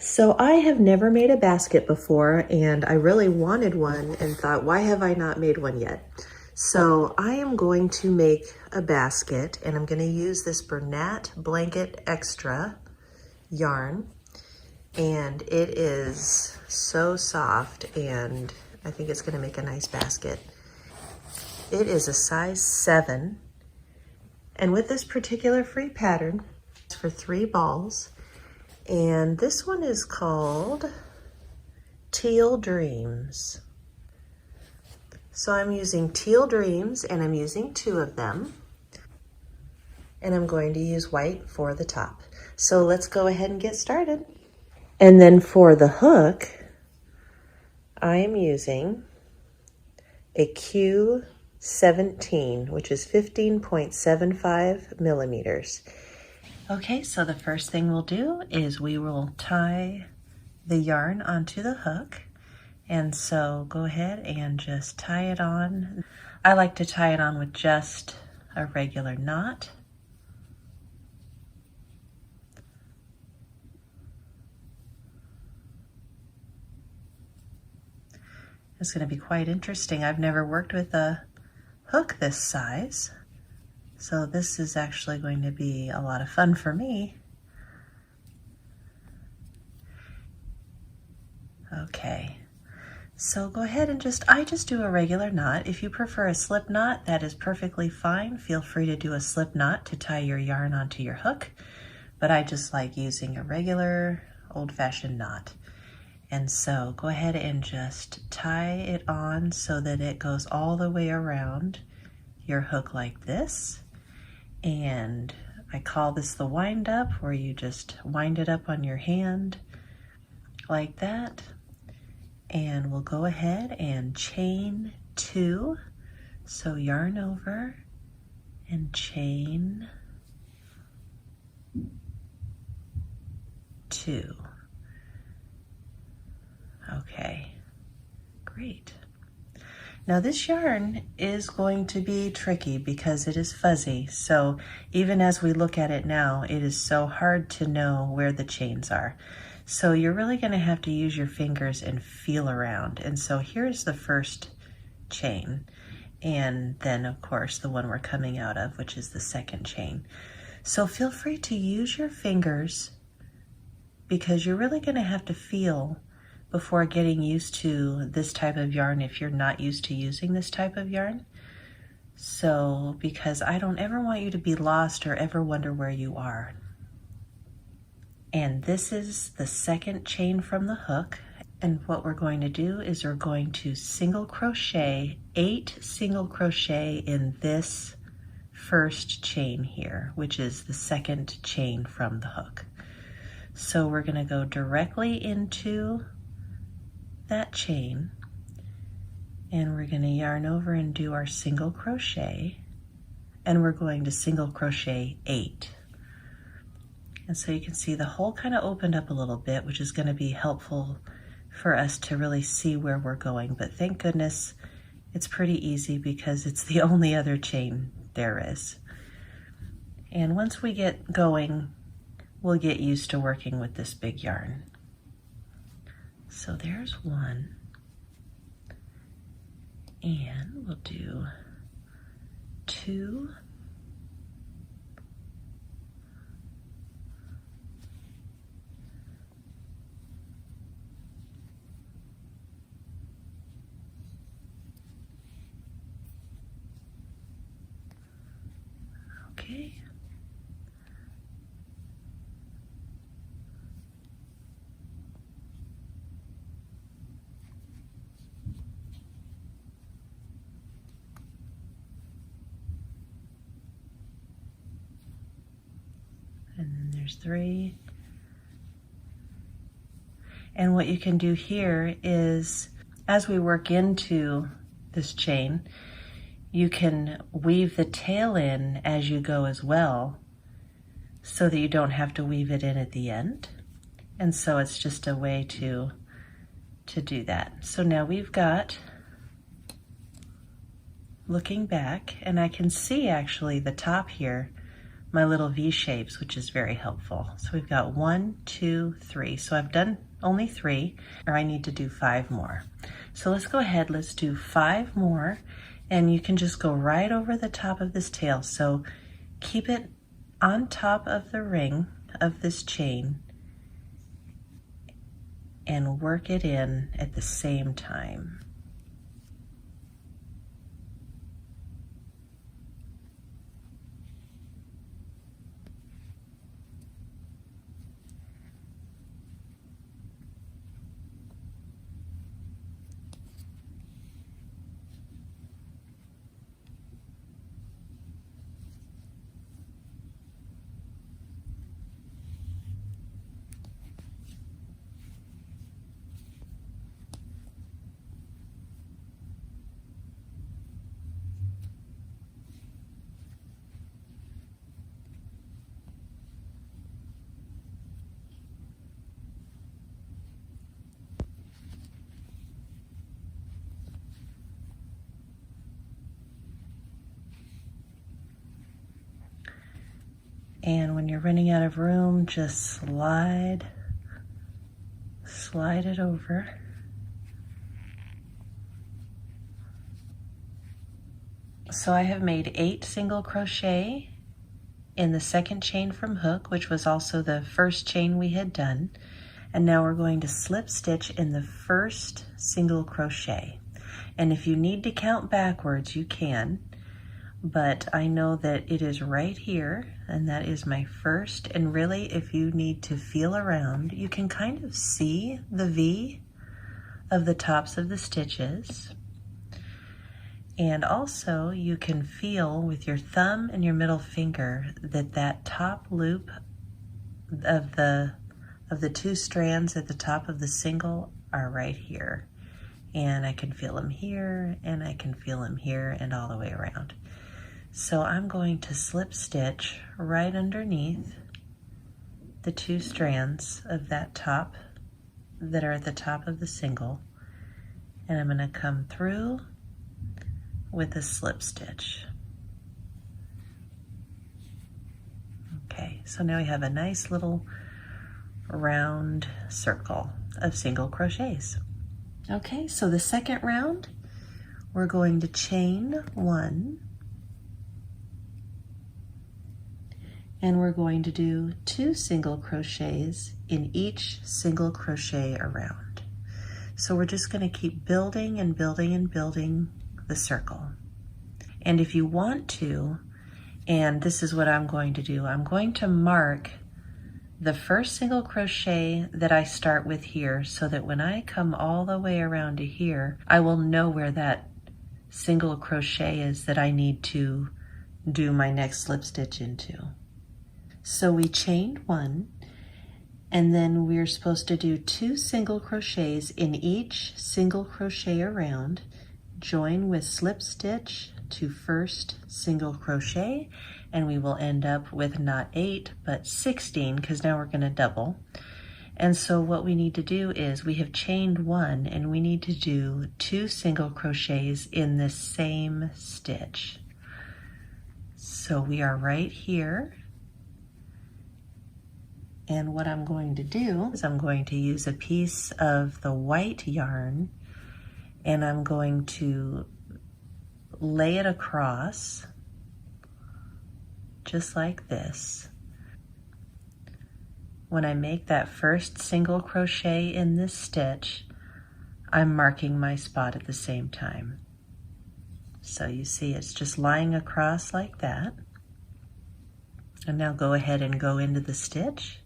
So I have never made a basket before, and I really wanted one and thought, why have I not made one yet? So I am going to make a basket, and I'm going to use this Bernat Blanket Extra yarn, and it is so soft, and I think it's going to make a nice basket. It is a size 7, and with this particular free pattern, it's for 3 balls. And this one is called Teal Dreams. So I'm using Teal Dreams, and I'm using 2 of them. And I'm going to use white for the top. So let's go ahead and get started. And then for the hook, I am using a Q17, which is 15.75 millimeters. Okay, so the first thing we'll do is we will tie the yarn onto the hook. And so go ahead and just tie it on. I like to tie it on with just a regular knot. It's going to be quite interesting. I've never worked with a hook this size. So this is actually going to be a lot of fun for me. Okay, so go ahead and I just do a regular knot. If you prefer a slip knot, that is perfectly fine. Feel free to do a slip knot to tie your yarn onto your hook, but I just like using a regular old-fashioned knot. And so go ahead and just tie it on so that it goes all the way around your hook like this. And I call this the wind up, where you just wind it up on your hand like that. And we'll go ahead and chain 2. So yarn over and chain 2. Okay, great. Now this yarn is going to be tricky because it is fuzzy. So even as we look at it now, it is so hard to know where the chains are. So you're really going to have to use your fingers and feel around. And so here's the first chain. And then of course the one we're coming out of, which is the second chain. So feel free to use your fingers because you're really going to have to feel before getting used to this type of yarn if you're not used to using this type of yarn. So, because I don't ever want you to be lost or ever wonder where you are. And this is the second chain from the hook. And what we're going to do is we're going to single crochet 8 single crochet in this first chain here, which is the second chain from the hook. So we're going to go directly into that chain, and we're going to yarn over and do our single crochet, and we're going to single crochet 8. And so you can see the hole kind of opened up a little bit, which is going to be helpful for us to really see where we're going. But thank goodness it's pretty easy because it's the only other chain there is. And once we get going, we'll get used to working with this big yarn. So there's 1, and we'll do 2, okay. And then there's 3. And what you can do here is, as we work into this chain, you can weave the tail in as you go as well, so that you don't have to weave it in at the end. And so it's just a way to do that. So now we've got, looking back, and I can see actually the top here my little V shapes, which is very helpful. So we've got 1, 2, 3. So I've done only 3, or I need to do 5 more. So let's go ahead, let's do 5 more, and you can just go right over the top of this tail. So keep it on top of the ring of this chain and work it in at the same time. And when you're running out of room, just slide it over. So I have made 8 single crochet in the second chain from hook, which was also the first chain we had done. And now we're going to slip stitch in the first single crochet. And if you need to count backwards, you can, but I know that it is right here, and that is my first. And really, if you need to feel around, you can kind of see the V of the tops of the stitches. And also you can feel with your thumb and your middle finger that that top loop of the 2 strands at the top of the single are right here. And I can feel them here, and I can feel them here, and all the way around. So I'm going to slip stitch right underneath the 2 strands of that top that are at the top of the single, and I'm going to come through with a slip stitch. Okay, so now we have a nice little round circle of single crochets. Okay, so the second round, we're going to chain 1, and we're going to do 2 single crochets in each single crochet around. So we're just going to keep building and building and building the circle. And if you want to, and this is what I'm going to do, I'm going to mark the first single crochet that I start with here, so that when I come all the way around to here, I will know where that single crochet is that I need to do my next slip stitch into. So we chained 1, and then we're supposed to do 2 single crochets in each single crochet around, join with slip stitch to first single crochet, and we will end up with not 8 but 16, because now we're going to double. And so what we need to do is we have chained 1, and we need to do 2 single crochets in this same stitch. So we are right here, and what I'm going to do is I'm going to use a piece of the white yarn, and I'm going to lay it across just like this. When I make that first single crochet in this stitch, I'm marking my spot at the same time. So you see it's just lying across like that. And now go ahead and go into the stitch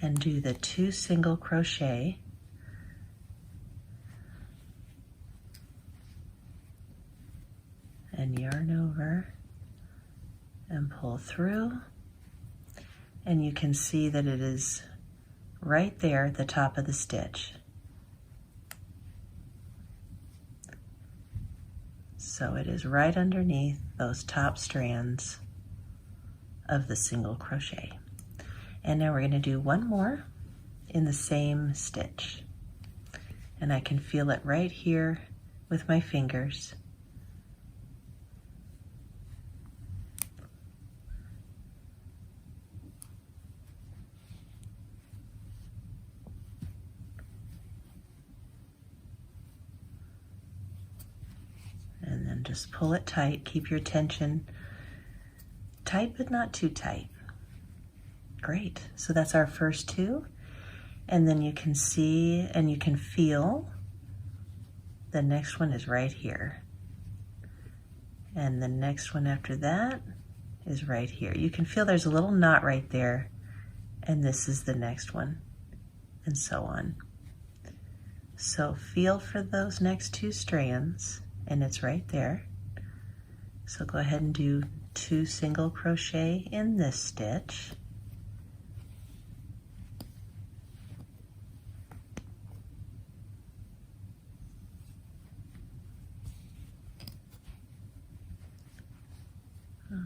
and do the 2 single crochet. And yarn over and pull through, and you can see that it is right there at the top of the stitch. So it is right underneath those top strands of the single crochet. And now we're going to do 1 more in the same stitch, and I can feel it right here with my fingers. just pull it tight. Keep your tension tight, but not too tight. Great. So that's our first two. And then you can see and you can feel the next one is right here. And the next one after that is right here. You can feel there's a little knot right there, and this is the next one, and so on. So feel for those next two strands, and it's right there. So go ahead and do 2 single crochet in this stitch.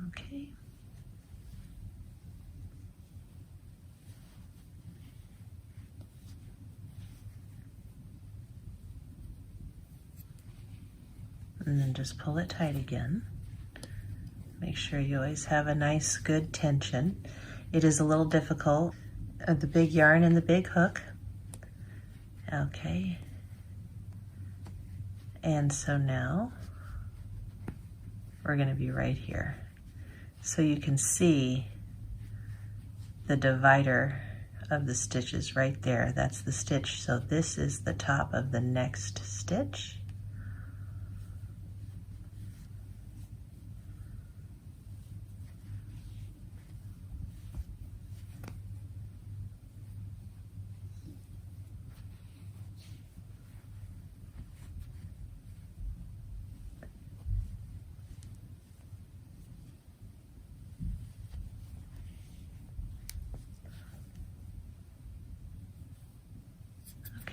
Okay. And then just pull it tight again. Make sure you always have a nice, good tension. It is a little difficult, the big yarn and the big hook. Okay. And so now we're going to be right here. So you can see the divider of the stitches right there. That's the stitch. So this is the top of the next stitch.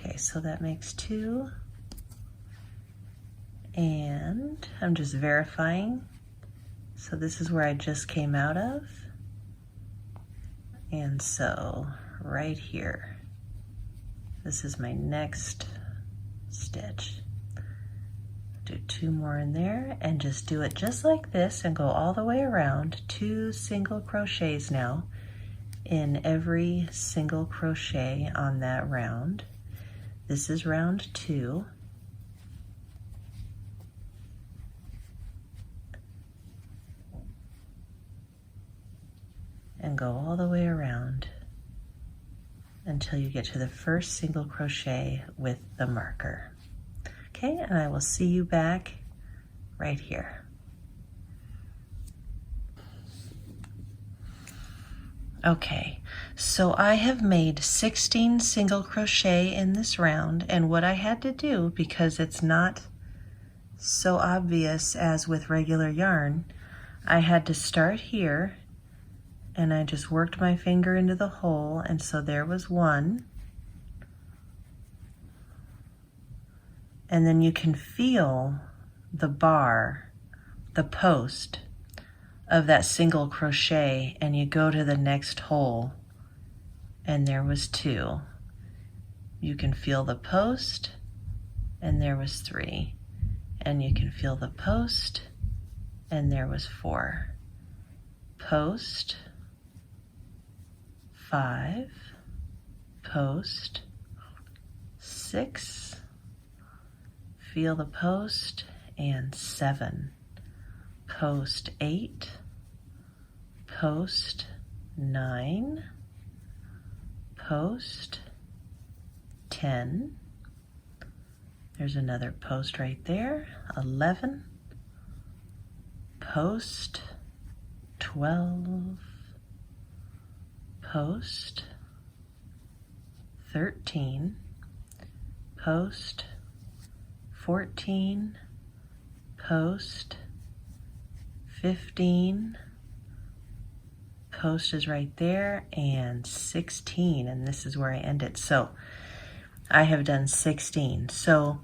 Okay, so that makes 2. And I'm just verifying. So this is where I just came out of. And so right here, this is my next stitch. Do 2 more in there and just do it just like this and go all the way around. 2 single crochets now in every single crochet on that round. This is round 2. And go all the way around until you get to the first single crochet with the marker. Okay, and I will see you back right here. Okay, so I have made 16 single crochet in this round, and what I had to do, because it's not so obvious as with regular yarn, I had to start here, and I just worked my finger into the hole, and so there was 1. And then you can feel the bar, the post of that single crochet, and you go to the next hole, and there was 2. You can feel the post, and there was 3. And you can feel the post, and there was 4. Post, 5, post, 6, feel the post, and 7, post 8, post 9, post 10, there's another post right there, 11, post 12, post 13, post 14, post 15, post is right there, and 16, and this is where I end it. So I have done 16. So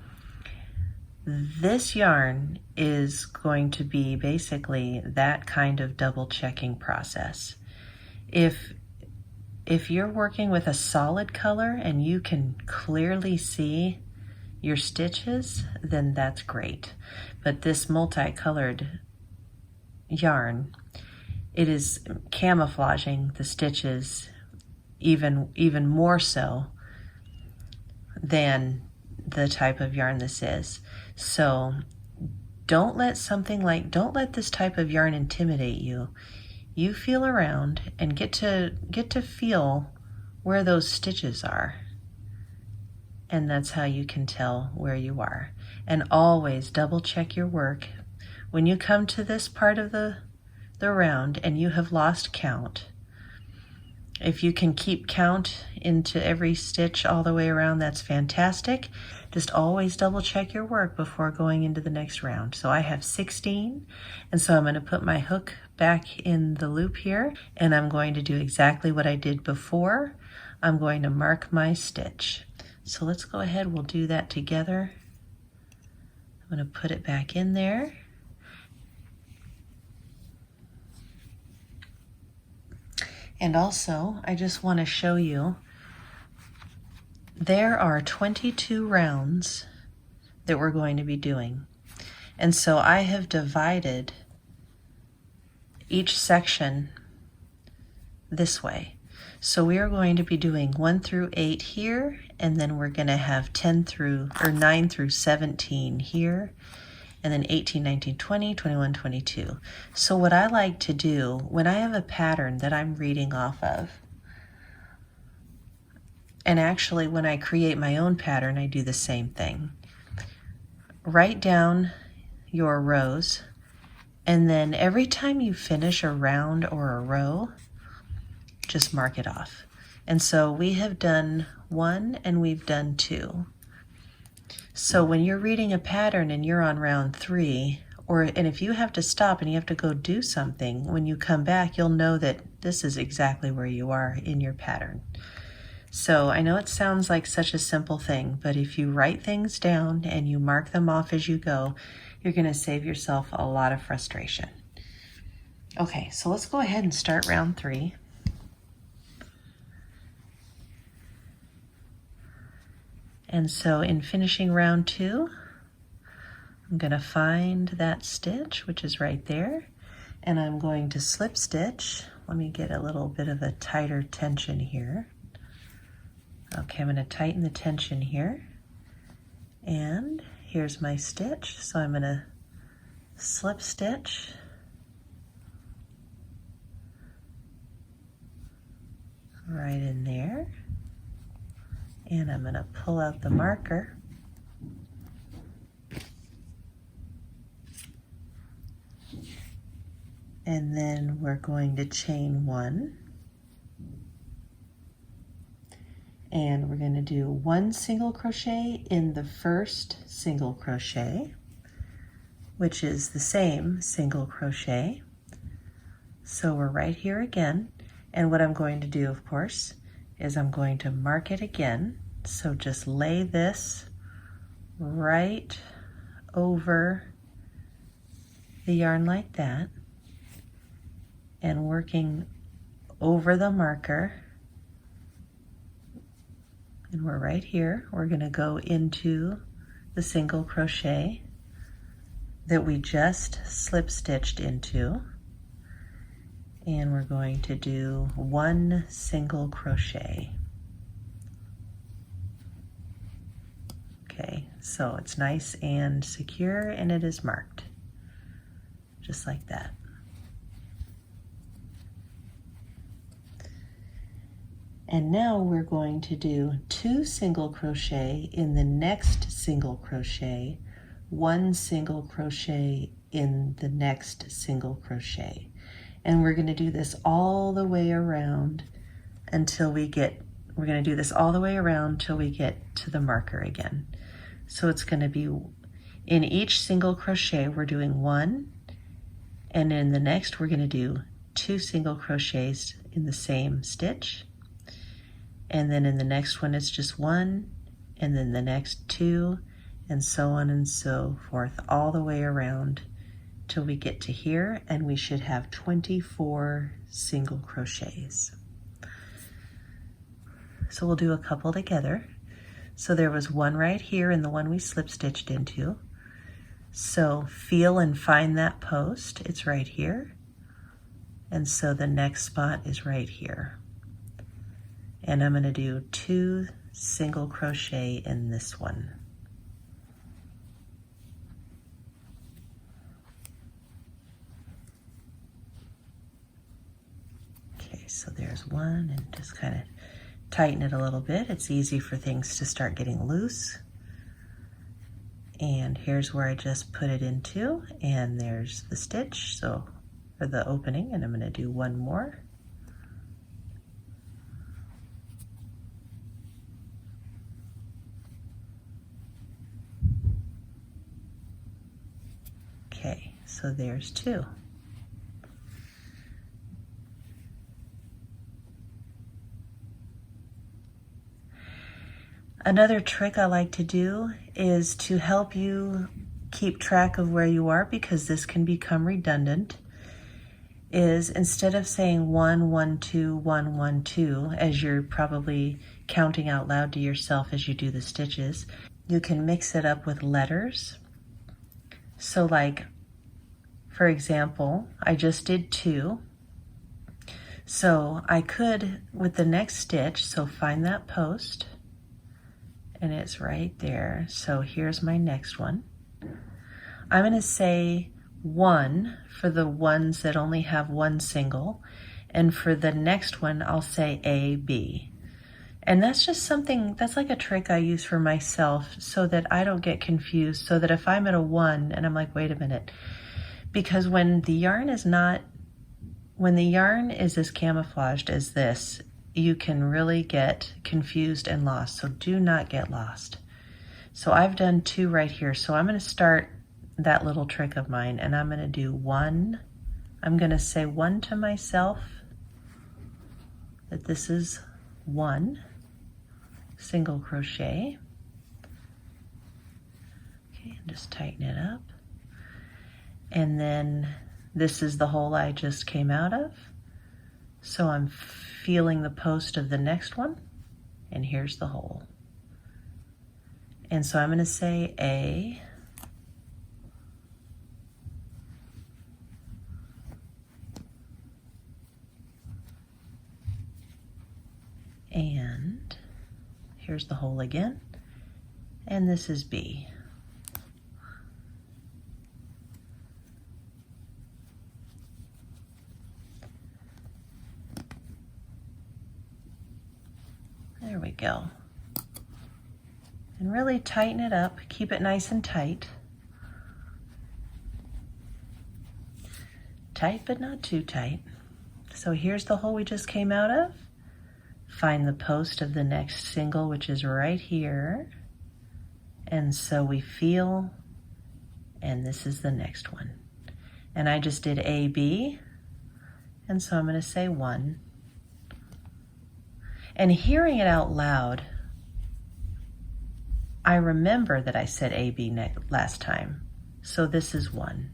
this yarn is going to be basically that kind of double checking process. If you're working with a solid color and you can clearly see your stitches, then that's great. But this multicolored yarn, it is camouflaging the stitches even more so than the type of yarn this is. So don't let this type of yarn intimidate you. You feel around and get to feel where those stitches are. And that's how you can tell where you are. And always double check your work. When you come to this part of the round and you have lost count, if you can keep count into every stitch all the way around, that's fantastic. Just always double check your work before going into the next round. So I have 16, and so I'm going to put my hook back in the loop here, and I'm going to do exactly what I did before. I'm going to mark my stitch. So let's go ahead, we'll do that together. I'm going to put it back in there. And also, I just want to show you, there are 22 rounds that we're going to be doing. And so I have divided each section this way. So we are going to be doing 1 through 8 here, and then we're going to have 9 through 17 here, and then 18, 19, 20, 21, 22. So what I like to do when I have a pattern that I'm reading off of, and actually when I create my own pattern, I do the same thing. Write down your rows, and then every time you finish a round or a row, just mark it off. And so we have done 1 and we've done 2. So when you're reading a pattern and you're on round 3, and if you have to stop and you have to go do something, when you come back, you'll know that this is exactly where you are in your pattern. So I know it sounds like such a simple thing, but if you write things down and you mark them off as you go, you're going to save yourself a lot of frustration. Okay, so let's go ahead and start round 3. And so in finishing round 2, I'm going to find that stitch, which is right there, and I'm going to slip stitch. Let me get a little bit of a tighter tension here. Okay, I'm going to tighten the tension here, and here's my stitch. So I'm going to slip stitch, right in there. And I'm going to pull out the marker. And then we're going to chain 1. And we're going to do 1 single crochet in the first single crochet, which is the same single crochet. So we're right here again. And what I'm going to do, of course, is I'm going to mark it again. So just lay this right over the yarn like that, and working over the marker. And we're right here. We're going to go into the single crochet that we just slip stitched into, and we're going to do 1 single crochet. Okay, so it's nice and secure, and it is marked just like that. And now we're going to do 2 single crochet in the next single crochet, 1 single crochet in the next single crochet. And we're going to do this all the way around until we get, we're going to do this all the way around till we get to the marker again. So it's going to be, in each single crochet we're doing 1, and in the next we're going to do 2 single crochets in the same stitch, and then in the next one it's just 1, and then the next 2, and so on and so forth, all the way around till we get to here, and we should have 24 single crochets. So we'll do a couple together. So there was 1 right here in the one we slip stitched into. So feel and find that post, it's right here. And so the next spot is right here. And I'm going to do 2 single crochet in this one. so there's one, and just kind of tighten it a little bit. It's easy for things to start getting loose. And here's where I just put it into, and there's the stitch, so, or the opening, and I'm going to do one more. Okay, so there's two. Another trick I like to do is to help you keep track of where you are, because this can become redundant, is instead of saying 1, 1, 2, 1, 1, 2, as you're probably counting out loud to yourself as you do the stitches, you can mix it up with letters. So like, for example, I just did 2. So I could, with the next stitch, so find that post, and it's right there. So here's my next one. I'm going to say 1 for the ones that only have one single, and for the next one I'll say A, B. And that's just something, that's like a trick I use for myself so that I don't get confused, so that if I'm at a 1 and I'm like, wait a minute, because when the yarn is as camouflaged as this, you can really get confused and lost, so do not get lost. So I've done 2 right here, so I'm going to start that little trick of mine, and I'm going to do 1. I'm going to say 1 to myself, that this is 1 single crochet. Okay, and just tighten it up. And then this is the hole I just came out of. So I'm feeling the post of the next one, and here's the hole. And so I'm going to say A, and here's the hole again, and this is B. There we go. And really tighten it up, keep it nice and tight. Tight, but not too tight. So here's the hole we just came out of. Find the post of the next single, which is right here. And so we feel, and this is the next one. And I just did A, B, and so I'm going to say 1. And hearing it out loud, I remember that I said A, B last time. So this is 1.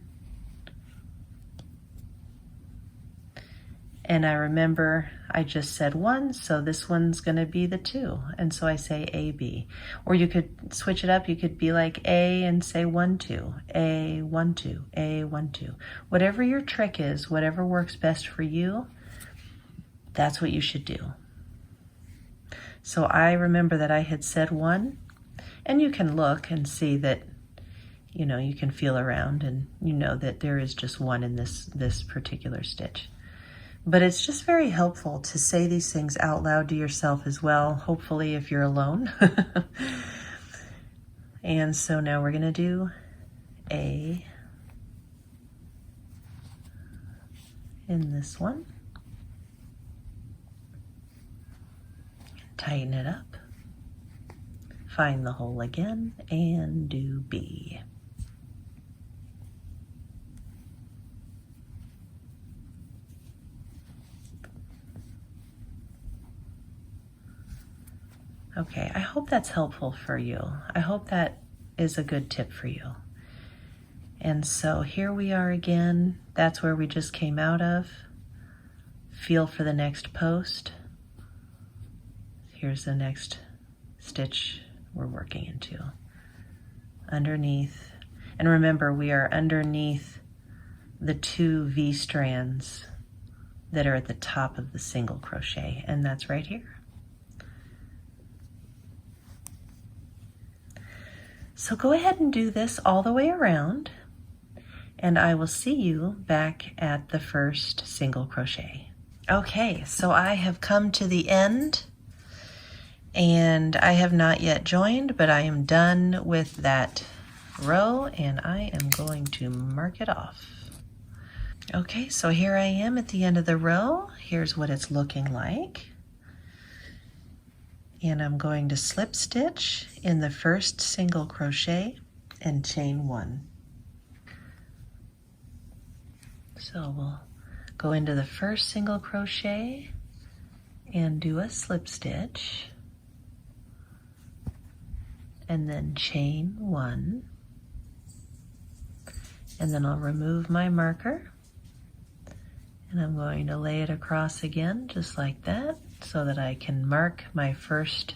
And I remember I just said 1, so this one's going to be the 2. And so I say A, B. Or you could switch it up. You could be like A and say 1, 2, A, 1, 2, A, 1, 2. Whatever your trick is, whatever works best for you, that's what you should do. So I remember that I had said 1, and you can look and see that, you know, you can feel around and you know that there is just 1 in this particular stitch. But it's just very helpful to say these things out loud to yourself as well, hopefully if you're alone. And so now we're going to do A in this one. Tighten it up. Find the hole again and do B. Okay, I hope that's helpful for you. I hope that is a good tip for you. And so here we are again. That's where we just came out of. Feel for the next post. Here's the next stitch we're working into. Underneath. And remember, we are underneath the 2 V strands that are at the top of the single crochet, and that's right here. So go ahead and do this all the way around, and I will see you back at the first single crochet. Okay, so I have come to the end and I have not yet joined, but I am done with that row and I am going to mark it off. Okay, so here I am at the end of the row. Here's what it's looking like. And I'm going to slip stitch in the first single crochet and chain 1. So we'll go into the first single crochet and do a slip stitch and then chain 1, and then I'll remove my marker and I'm going to lay it across again just like that so that I can mark my first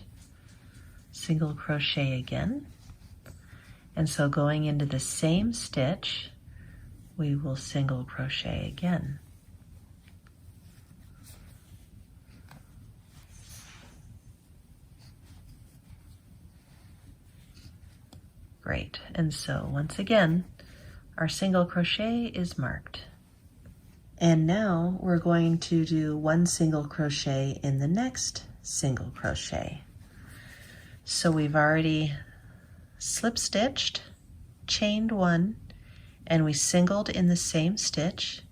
single crochet again. And so going into the same stitch, we will single crochet again. Great, and so once again, our single crochet is marked. And now we're going to do 1 single crochet in the next single crochet. So we've already slip stitched, chained 1, and we singled in the same stitch,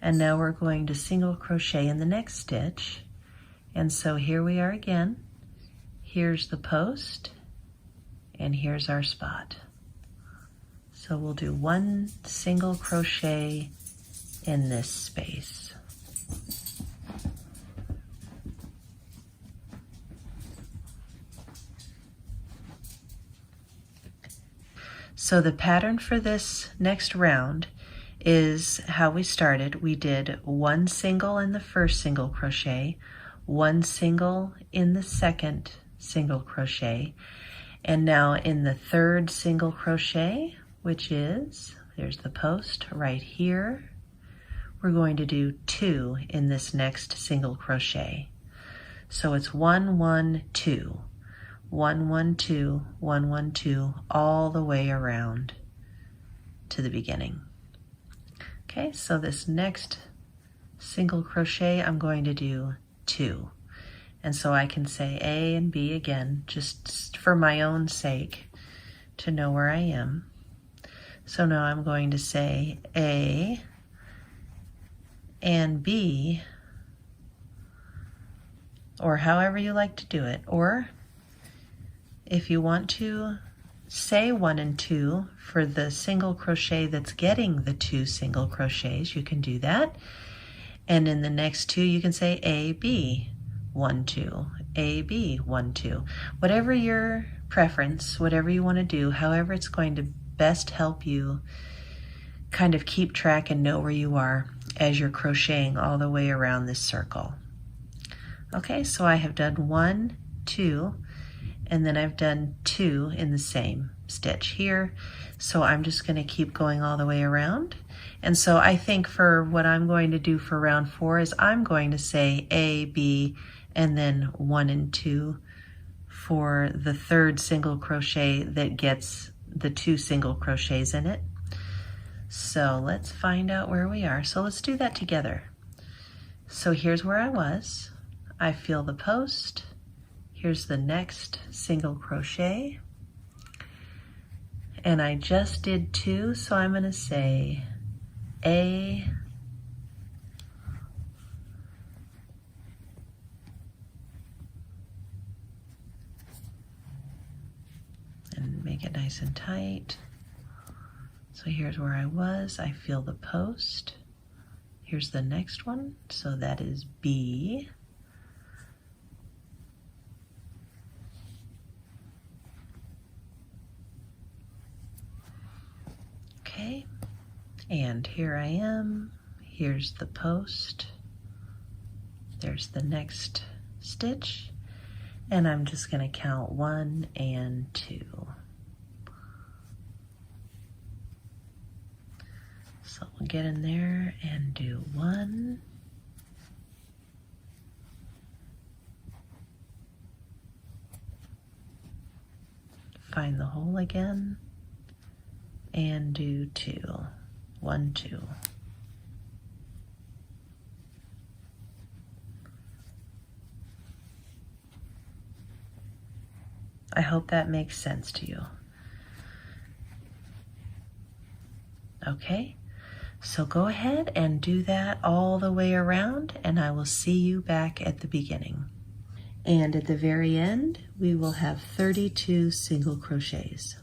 and now we're going to single crochet in the next stitch. And so here we are again. Here's the post, and here's our spot. So we'll do 1 single crochet in this space. So the pattern for this next round is how we started. We did 1 single in the first single crochet, 1 single in the second single crochet, and now in the third single crochet, which is, there's the post right here, we're going to do 2 in this next single crochet. So it's 1, 1, 2, 1, 1, 2, 1, 1, 2, all the way around to the beginning. Okay, so this next single crochet, I'm going to do 2. And so I can say A and B again, just for my own sake, to know where I am. So now I'm going to say A and B, or however you like to do it. Or if you want to say 1 and 2 for the single crochet that's getting the 2 single crochets, you can do that. And in the next 2, you can say A, B, 1, 2, A, B, 1, 2. Whatever your preference, whatever you want to do, however it's going to best help you kind of keep track and know where you are as you're crocheting all the way around this circle. Okay, so I have done 1, 2, and then I've done 2 in the same stitch here. So I'm just going to keep going all the way around. And so I think for what I'm going to do for round 4 is I'm going to say A, B, and then 1 and 2 for the third single crochet that gets the 2 single crochets in it. So let's find out where we are. So let's do that together. So here's where I was. I feel the post. Here's the next single crochet. And I just did 2, so I'm going to say A, and make it nice and tight. So here's where I was. I feel the post. Here's the next one. So that is B. Okay. And here I am. Here's the post. There's the next stitch. And I'm just going to count 1 and 2. So we'll get in there and do 1, find the hole again, and do 2, 1, 2. I hope that makes sense to you. Okay, so go ahead and do that all the way around, and I will see you back at the beginning. And at the very end, we will have 32 single crochets.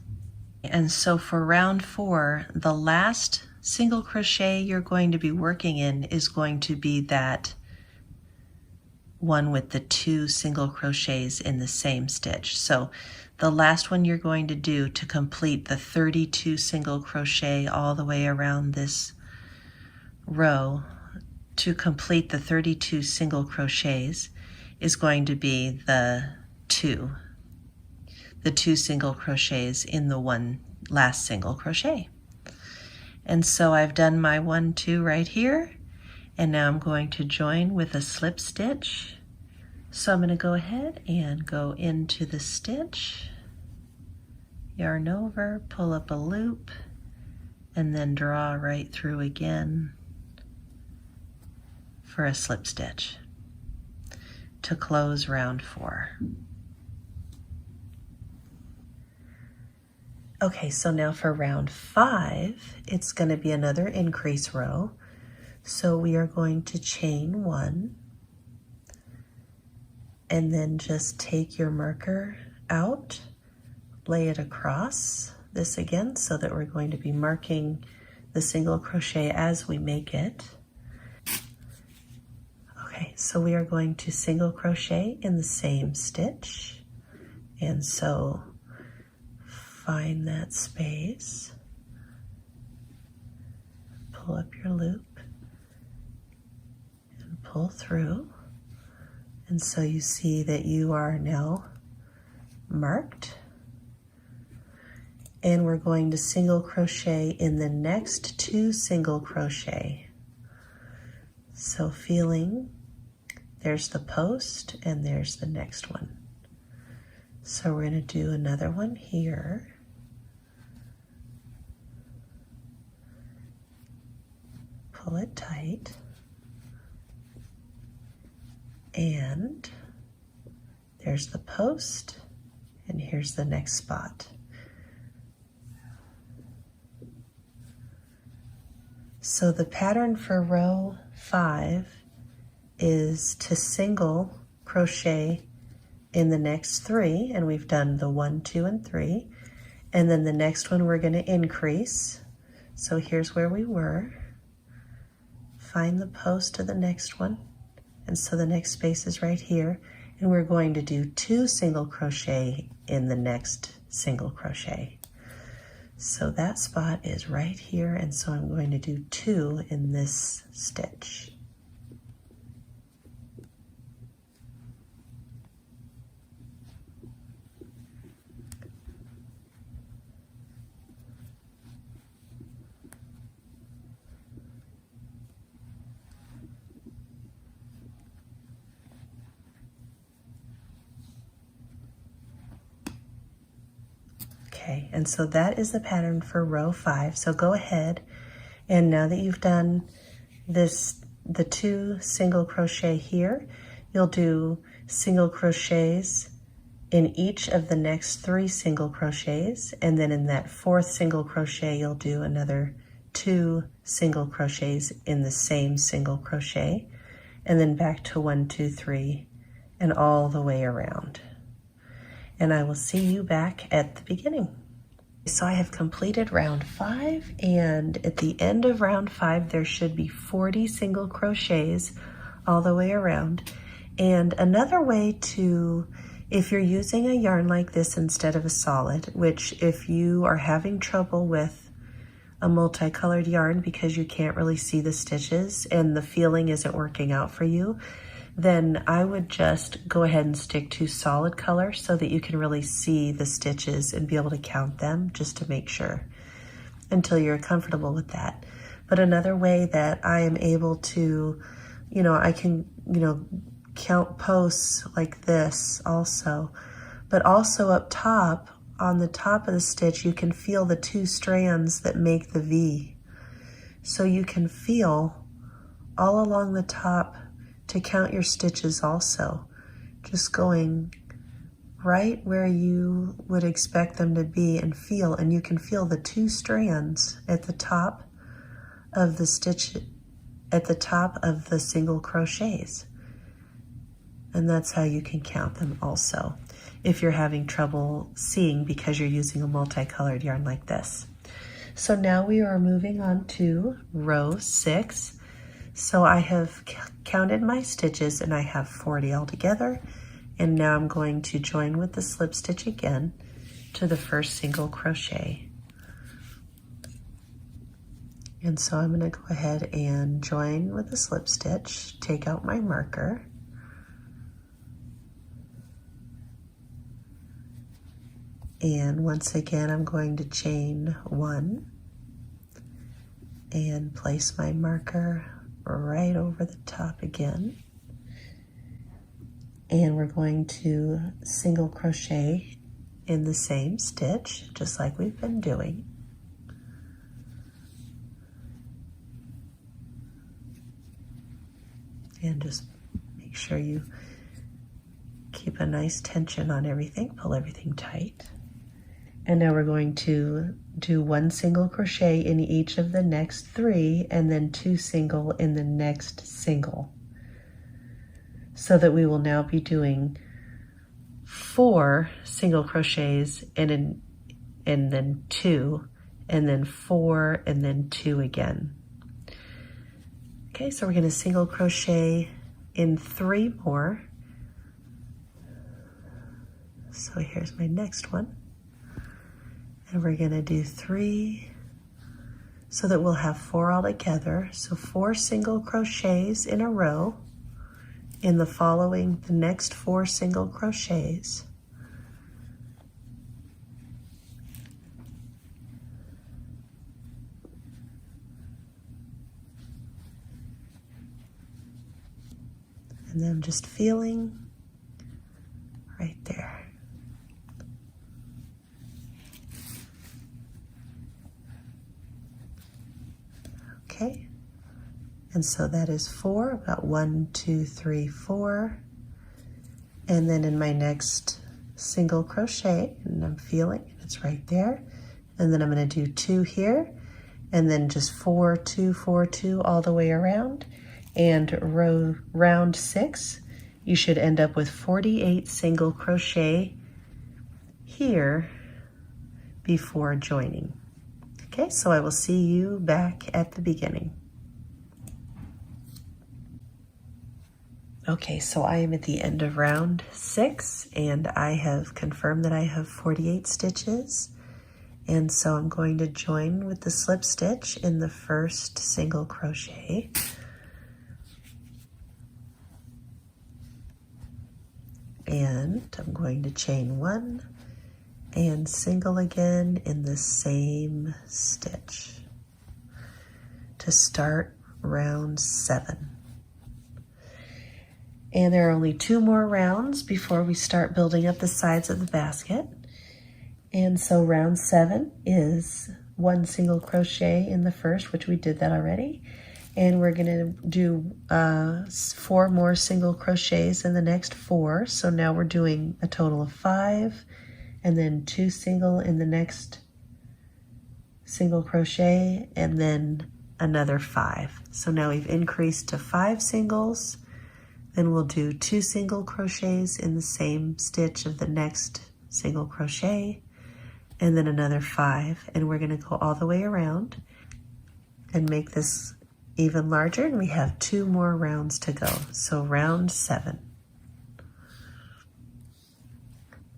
And so for round 4, the last single crochet you're going to be working in is going to be that one with the 2 single crochets in the same stitch. So the last one you're going to do to complete the 32 single crochet all the way around this row, to complete the 32 single crochets, is going to be the two single crochets in the one last single crochet. And so I've done my 1, 2 right here, and now I'm going to join with a slip stitch. So I'm going to go ahead and go into the stitch, yarn over, pull up a loop, and then draw right through again for a slip stitch to close round 4. Okay, so now for round 5, it's going to be another increase row. So we are going to chain 1 and then just take your marker out, lay it across this again so that we're going to be marking the single crochet as we make it. Okay, so we are going to single crochet in the same stitch, and so find that space, pull up your loop and pull through, and so you see that you are now marked, and we're going to single crochet in the next 2 single crochet. So feeling, there's the post and there's the next one. So we're going to do another one here. Pull it tight. And there's the post, and here's the next spot. So the pattern for row 5 is to single crochet in the next 3, and we've done the 1, 2, and 3, and then the next one we're going to increase. So here's where we were. Find the post to the next one, and so the next space is right here, and we're going to do 2 single crochet in the next single crochet. So that spot is right here, and so I'm going to do 2 in this stitch. Okay, and so that is the pattern for row 5. So go ahead, and now that you've done this, the 2 single crochet here, you'll do single crochets in each of the next 3 single crochets, and then in that 4th single crochet you'll do another 2 single crochets in the same single crochet, and then back to 1, 2, 3, and all the way around. And I will see you back at the beginning. So I have completed round 5, and at the end of round 5 there should be 40 single crochets all the way around. And another way to, if you're using a yarn like this instead of a solid, which if you are having trouble with a multicolored yarn because you can't really see the stitches and the feeling isn't working out for you, then I would just go ahead and stick to solid color so that you can really see the stitches and be able to count them just to make sure until you're comfortable with that. But another way that I am able to, I can, count posts like this also, but also up top, on the top of the stitch, you can feel the 2 strands that make the V. So you can feel all along the top to count your stitches also, just going right where you would expect them to be and feel, and you can feel the 2 strands at the top of the stitch, at the top of the single crochets. And that's how you can count them also, if you're having trouble seeing because you're using a multicolored yarn like this. So now we are moving on to row 6. So I have counted my stitches and I have 40 altogether. And now I'm going to join with the slip stitch again to the first single crochet. And so I'm going to go ahead and join with the slip stitch, take out my marker, and once again I'm going to chain 1 and place my marker right over the top again. And we're going to single crochet in the same stitch, just like we've been doing. And just make sure you keep a nice tension on everything, pull everything tight. And now we're going to do 1 single crochet in each of the next 3 and then 2 single in the next single. So that we will now be doing 4 single crochets and then 2 and then 4 and then 2 again. Okay, so we're going to single crochet in 3 more. So here's my next one. And we're going to do 3 so that we'll have 4 all together. So 4 single crochets in a row in the next 4 single crochets. And then just feeling right there. Okay, and so that is 4, about 1, 2, 3, 4. And then in my next single crochet, and I'm feeling it's right there. And then I'm going to do 2 here, and then just 4, 2, 4, 2 all the way around. And round 6, you should end up with 48 single crochet here before joining. Okay, so I will see you back at the beginning. Okay, so I am at the end of round 6 and I have confirmed that I have 48 stitches. And so I'm going to join with the slip stitch in the first single crochet. And I'm going to chain 1 and single again in the same stitch to start round 7. And there are only 2 more rounds before we start building up the sides of the basket. And so round 7 is 1 single crochet in the first, which we did that already. And we're going to do 4 more single crochets in the next 4. So now we're doing a total of 5, and then 2 single in the next single crochet, and then another 5. So now we've increased to 5 singles. Then we'll do 2 single crochets in the same stitch of the next single crochet, and then another 5. And we're going to go all the way around and make this even larger, and we have 2 more rounds to go. So round 7.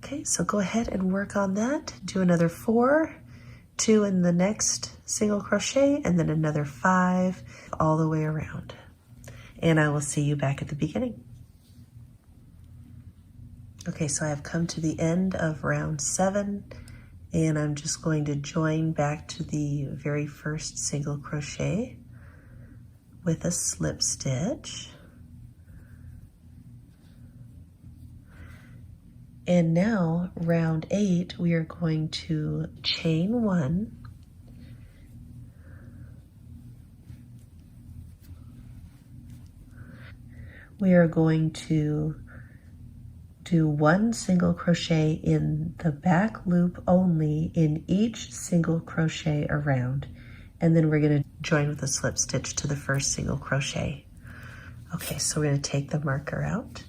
Okay, so go ahead and work on that. Do another 4, 2 in the next single crochet, and then another 5 all the way around. And I will see you back at the beginning. Okay, so I have come to the end of round 7, and I'm just going to join back to the very first single crochet with a slip stitch. And now round 8, we are going to chain 1, we are going to do 1 single crochet in the back loop only in each single crochet around, and then we're going to join with a slip stitch to the first single crochet. Okay, so we're going to take the marker out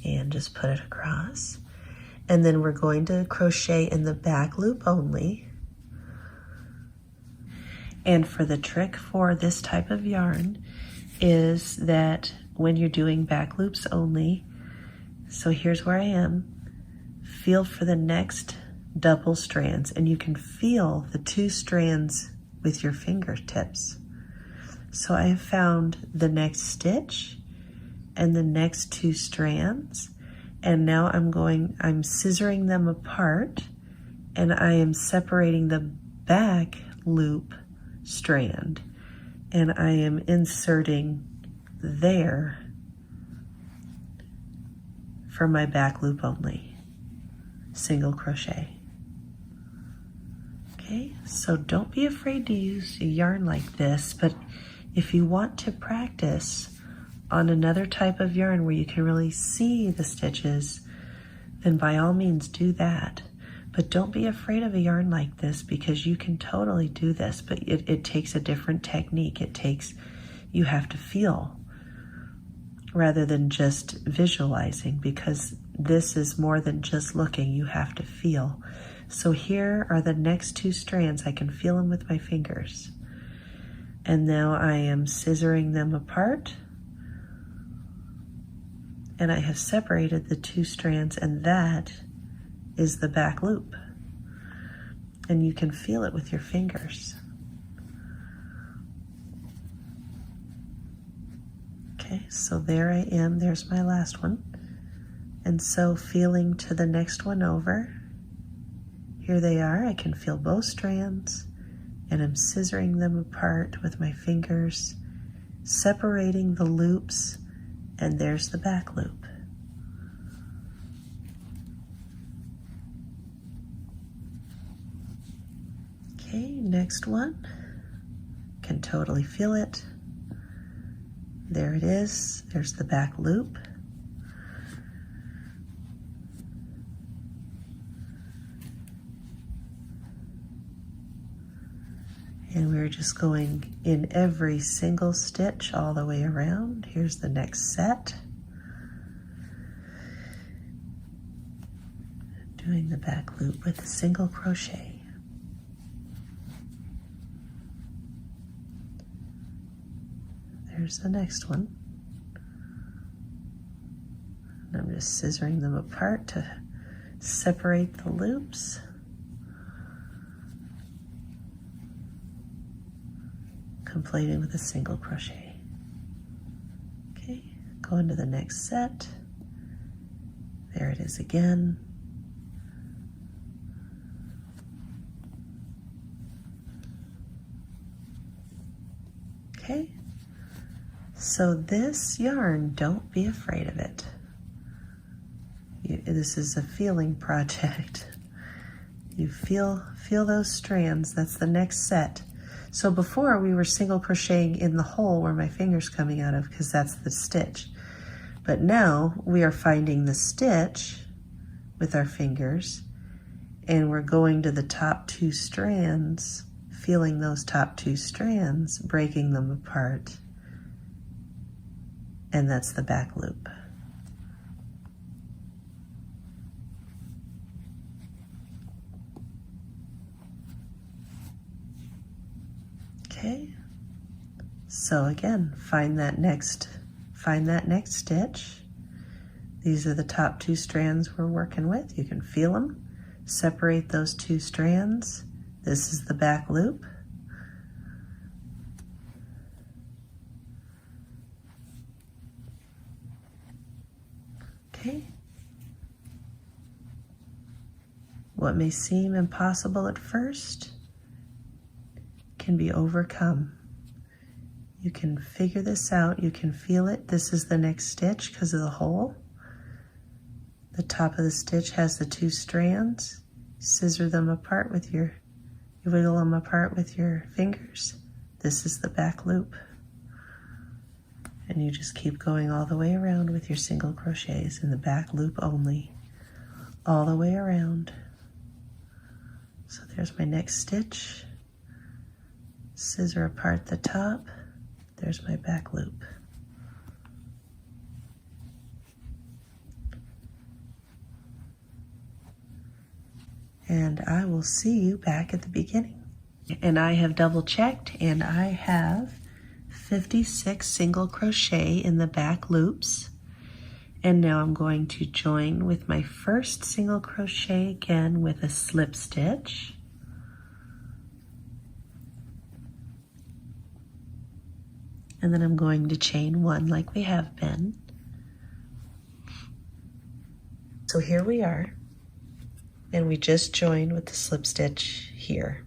and just put it across, and then we're going to crochet in the back loop only. And for the trick for this type of yarn is that when you're doing back loops only, so here's where I am, feel for the next double strands, and you can feel the 2 strands with your fingertips. So I have found the next stitch and the next 2 strands, and now I'm scissoring them apart, and I am separating the back loop strand, and I am inserting there for my back loop only, single crochet. Okay, so don't be afraid to use a yarn like this, but if you want to practice on another type of yarn where you can really see the stitches, then by all means do that. But don't be afraid of a yarn like this, because you can totally do this, but it takes a different technique. You have to feel rather than just visualizing, because this is more than just looking, you have to feel. So here are the next 2 strands. I can feel them with my fingers. And now I am scissoring them apart, and I have separated the 2 strands, and that is the back loop. And you can feel it with your fingers. Okay, so there I am, there's my last one. And so feeling to the next one over, here they are, I can feel both strands, and I'm scissoring them apart with my fingers, separating the loops, and there's the back loop. Okay, next one, can totally feel it. There it is, there's the back loop. And we're just going in every single stitch all the way around. Here's the next set. Doing the back loop with a single crochet. There's the next one. And I'm just scissoring them apart to separate the loops. Completing with a single crochet. Okay, go into the next set. There it is again. Okay, so this yarn, don't be afraid of it. This is a feeling project. You feel those strands, that's the next set. So before we were single crocheting in the hole where my finger's coming out of, because that's the stitch. But now we are finding the stitch with our fingers, and we're going to the top 2 strands, feeling those top 2 strands, breaking them apart, and that's the back loop. Okay, so again, find that next stitch. These are the top 2 strands we're working with. You can feel them. Separate those 2 strands. This is the back loop. Okay. What may seem impossible at first can be overcome. You can figure this out, you can feel it. This is the next stitch because of the hole. The top of the stitch has the 2 strands. Scissor them apart with you wiggle them apart with your fingers. This is the back loop. And you just keep going all the way around with your single crochets in the back loop only, all the way around. So there's my next stitch, scissor apart the top, there's my back loop. And I will see you back at the beginning. And I have double checked, and I have 56 single crochet in the back loops. And now I'm going to join with my first single crochet again with a slip stitch. And then I'm going to chain one like we have been. So here we are, and we just joined with the slip stitch here.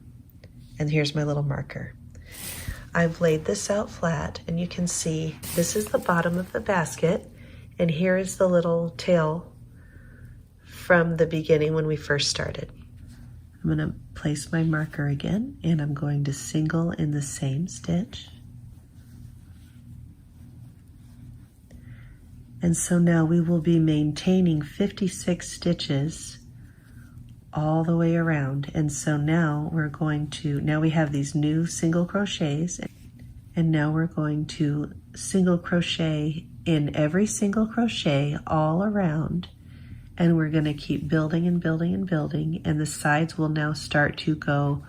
And here's my little marker. I've laid this out flat, and you can see this is the bottom of the basket, and here is the little tail from the beginning when we first started. I'm going to place my marker again, and I'm going to single in the same stitch. And so now we will be maintaining 56 stitches all the way around. And so now we're going to, now we have these new single crochets, and now we're going to single crochet in every single crochet all around, and we're going to keep building and building and building, and the sides will now start to go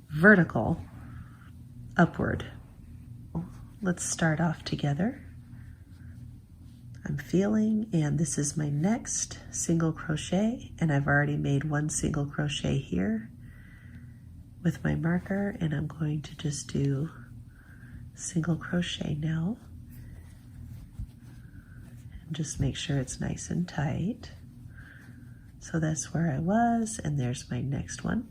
vertical upward. Let's start off together. I'm feeling, and this is my next single crochet, and I've already made one single crochet here with my marker, and I'm going to just do single crochet now, and just make sure it's nice and tight. So that's where I was, and there's my next one.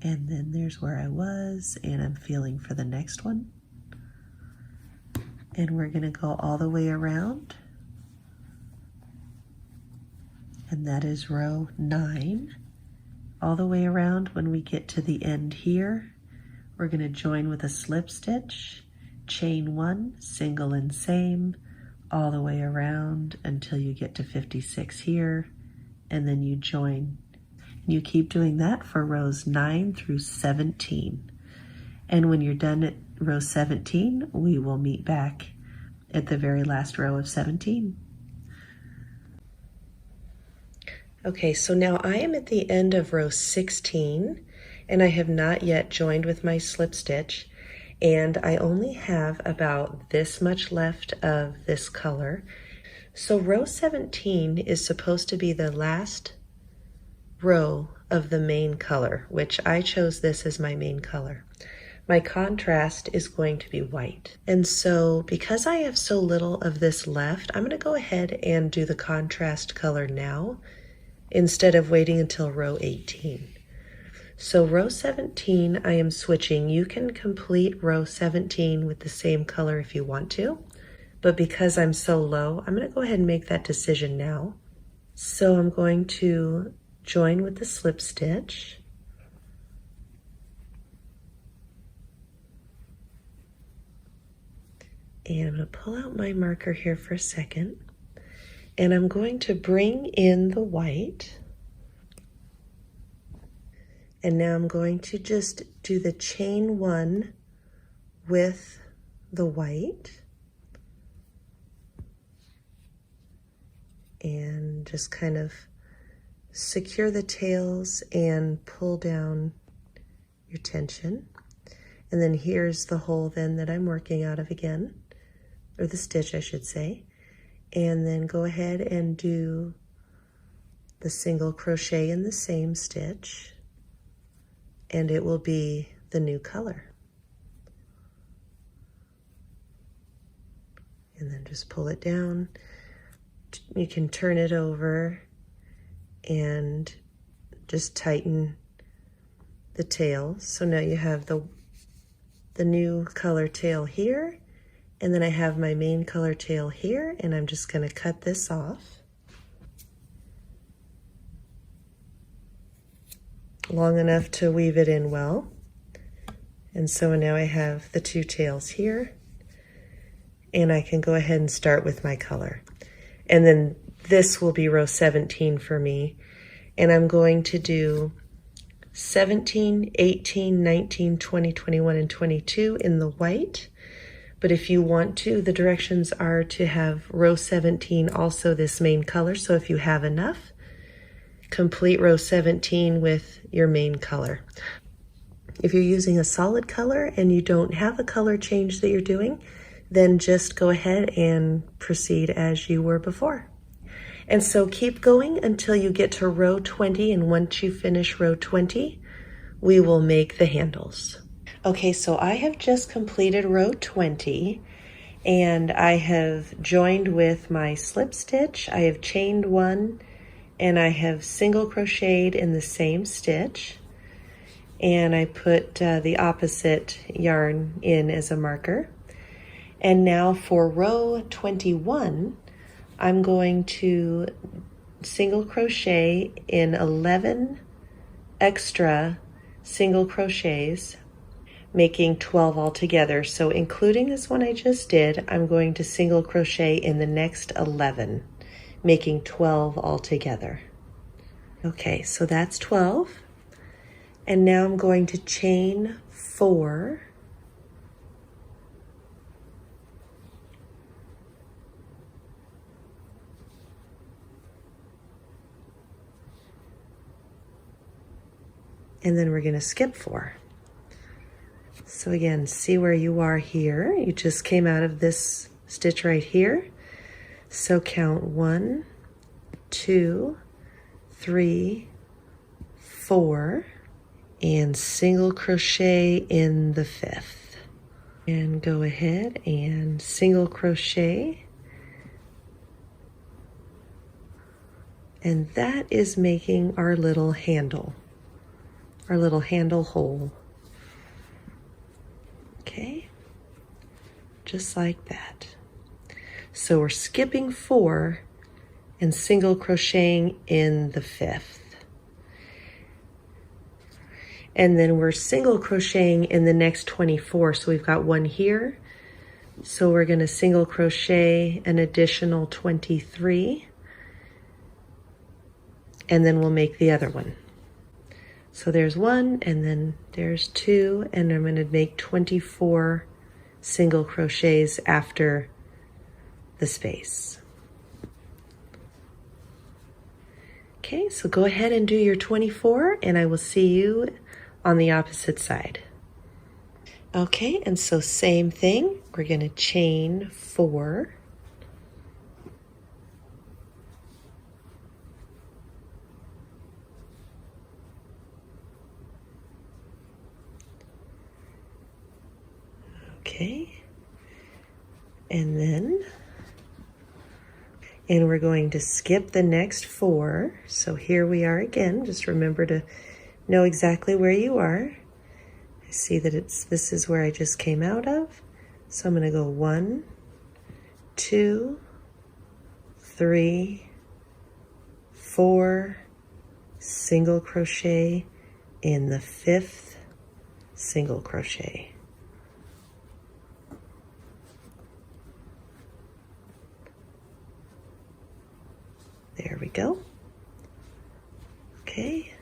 And then there's where I was, and I'm feeling for the next one. And we're gonna go all the way around. And that is row 9. All the way around. When we get to the end here, we're gonna join with a slip stitch, chain 1, single and same, all the way around until you get to 56 here, and then you join. You keep doing that for rows 9 through 17. And when you're done at row 17, we will meet back at the very last row of 17. Okay, so now I am at the end of row 16, and I have not yet joined with my slip stitch, and I only have about this much left of this color. So row 17 is supposed to be the last row of the main color, which I chose this as my main color. My contrast is going to be white. And so because I have so little of this left, I'm going to go ahead and do the contrast color now instead of waiting until row 18. So row 17, I am switching. You can complete row 17 with the same color if you want to, but because I'm so low, I'm going to go ahead and make that decision now. So I'm going to join with the slip stitch, and I'm going to pull out my marker here for a second, and I'm going to bring in the white, and now I'm going to just do the chain 1 with the white, and just kind of secure the tails and pull down your tension. And then here's the hole then that I'm working out of again, or the stitch I should say. And then go ahead and do the single crochet in the same stitch, and it will be the new color. And then just pull it down. You can turn it over and just tighten the tail. So now you have the new color tail here, and then I have my main color tail here, and I'm just going to cut this off. long enough to weave it in well. And so now I have the two tails here, and I can go ahead and start with my color. And then this will be row 17 for me. And I'm going to do 17, 18, 19, 20, 21, and 22 in the white. But if you want to, the directions are to have row 17 also this main color. So if you have enough, complete row 17 with your main color. If you're using a solid color and you don't have a color change that you're doing, then just go ahead and proceed as you were before. And so keep going until you get to row 20, and once you finish row 20, we will make the handles. Okay, so I have just completed row 20, and I have joined with my slip stitch. I have chained one, and I have single crocheted in the same stitch, and I put the opposite yarn in as a marker. And now for row 21, I'm going to single crochet in 11 extra single crochets, making 12 altogether. So including this one I just did, I'm going to single crochet in the next 11, making 12 altogether. Okay, so that's 12. And now I'm going to chain 4. And then we're going to skip 4. So again, see where you are here. You just came out of this stitch right here. So count 1, 2, 3, 4, and single crochet in the 5th. And go ahead and single crochet. And that is making our little handle hole. Okay, just like that. So we're skipping 4 and single crocheting in the 5th. And then we're single crocheting in the next 24. So we've got one here. So we're going to single crochet an additional 23. And then we'll make the other one. So there's 1, and then there's 2, and I'm going to make 24 single crochets after the space. Okay, so go ahead and do your 24, and I will see you on the opposite side. Okay, and so same thing, we're going to chain 4. Okay, and we're going to skip the next 4. So here we are again. Just remember to know exactly where you are. I see that this is where I just came out of. So I'm going to go 1, 2, 3, 4, single crochet in the 5th single crochet. There we go. Okay,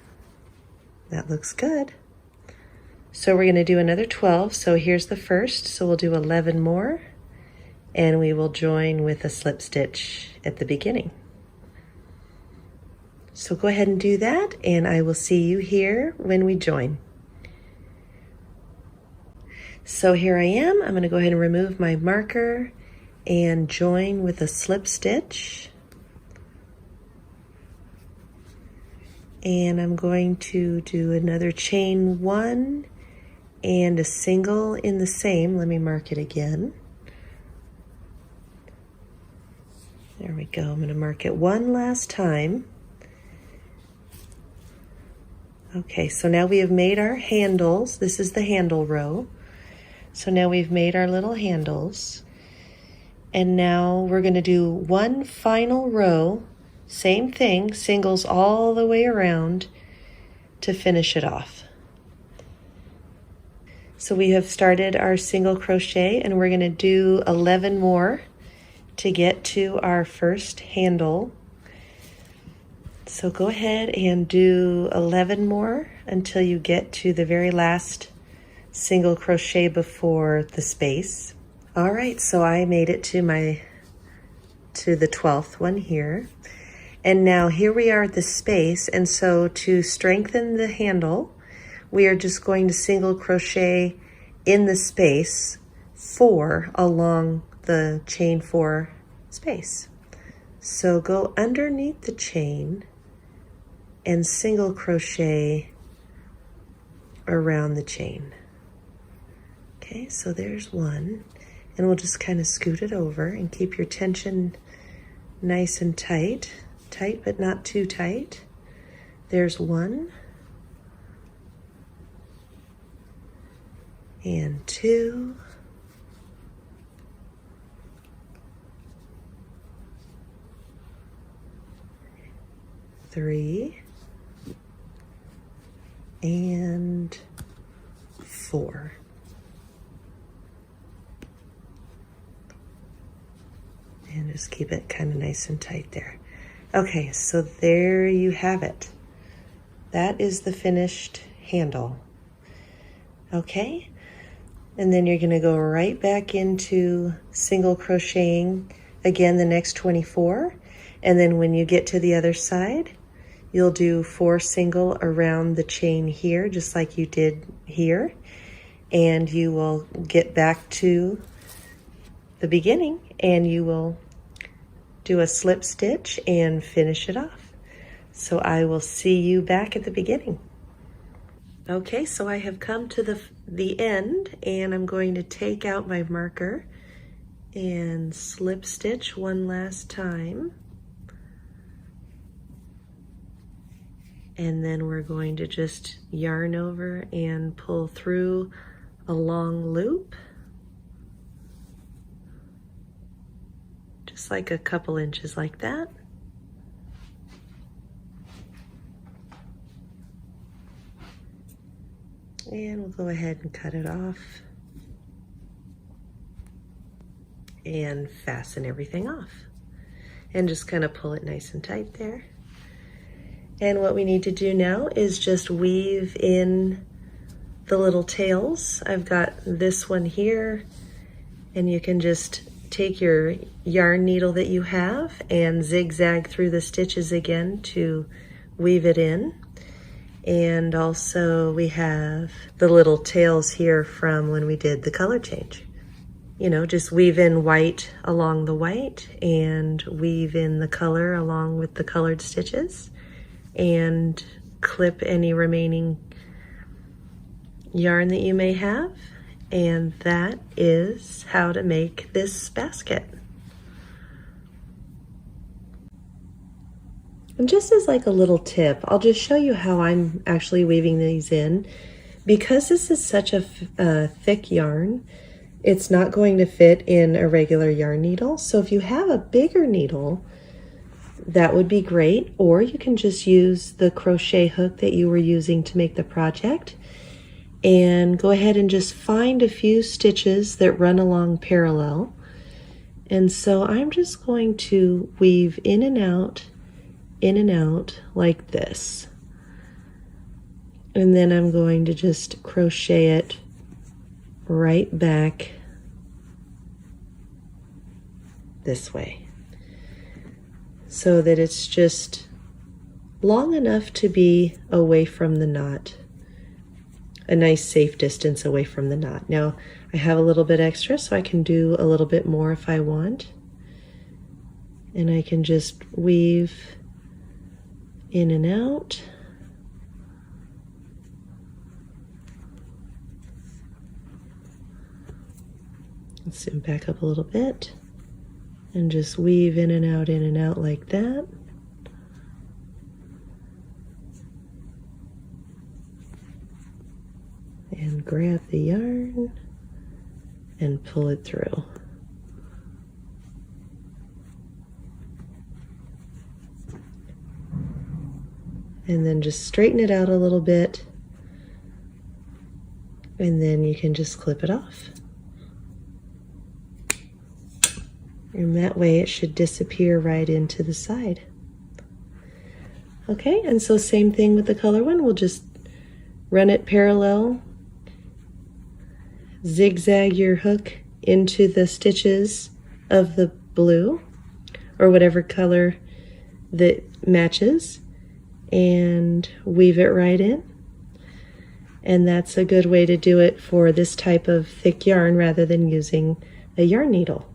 that looks good. So we're going to do another 12. So here's the first. So we'll do 11 more, and we will join with a slip stitch at the beginning. So go ahead and do that, and I will see you here when we join. So here I am. I'm going to go ahead and remove my marker and join with a slip stitch. And I'm going to do another chain 1 and a single in the same. Let me mark it again. There we go. I'm going to mark it one last time. Okay, so now we have made our handles. This is the handle row. So now we've made our little handles. And now we're going to do one final row. Same thing, singles all the way around to finish it off. So we have started our single crochet, and we're going to do 11 more to get to our first handle. So go ahead and do 11 more until you get to the very last single crochet before the space. All right, so I made it to the 12th one here. And now here we are at the space, and so to strengthen the handle, we are just going to single crochet in the space 4 along the chain 4 space. So go underneath the chain and single crochet around the chain. Okay, so there's one, and we'll just kind of scoot it over and keep your tension nice and tight but not too tight. There's one and 2 3 and 4. And just keep it kind of nice and tight there. Okay, so there you have it. That is the finished handle. Okay, and then you're going to go right back into single crocheting again the next 24, and then when you get to the other side, you'll do 4 single around the chain here, just like you did here, and you will get back to the beginning, and you will do a slip stitch and finish it off. So I will see you back at the beginning. Okay, so I have come to the end, and I'm going to take out my marker and slip stitch one last time. And then we're going to just yarn over and pull through a long loop, just like a couple inches like that. And we'll go ahead and cut it off and fasten everything off, and just kind of pull it nice and tight there. And what we need to do now is just weave in the little tails. I've got this one here, and you can just take your yarn needle that you have and zigzag through the stitches again to weave it in. And also we have the little tails here from when we did the color change. You know, just weave in white along the white and weave in the color along with the colored stitches, and clip any remaining yarn that you may have. And that is how to make this basket. And just as like a little tip, I'll just show you how I'm actually weaving these in. Because this is such a thick yarn, it's not going to fit in a regular yarn needle. So if you have a bigger needle, that would be great, or you can just use the crochet hook that you were using to make the project, and go ahead and just find a few stitches that run along parallel. And so I'm just going to weave in and out like this. And then I'm going to just crochet it right back this way, so that it's just long enough to be away from the knot, a nice safe distance away from the knot. Now I have a little bit extra, so I can do a little bit more if I want, and I can just weave in and out. Let's zoom back up a little bit and just weave in and out like that. And grab the yarn and pull it through. and then just straighten it out a little bit, and then you can just clip it off. And that way it should disappear right into the side. Okay, and so same thing with the color one. We'll just run it parallel, zigzag your hook into the stitches of the blue or whatever color that matches, and weave it right in. And that's a good way to do it for this type of thick yarn rather than using a yarn needle.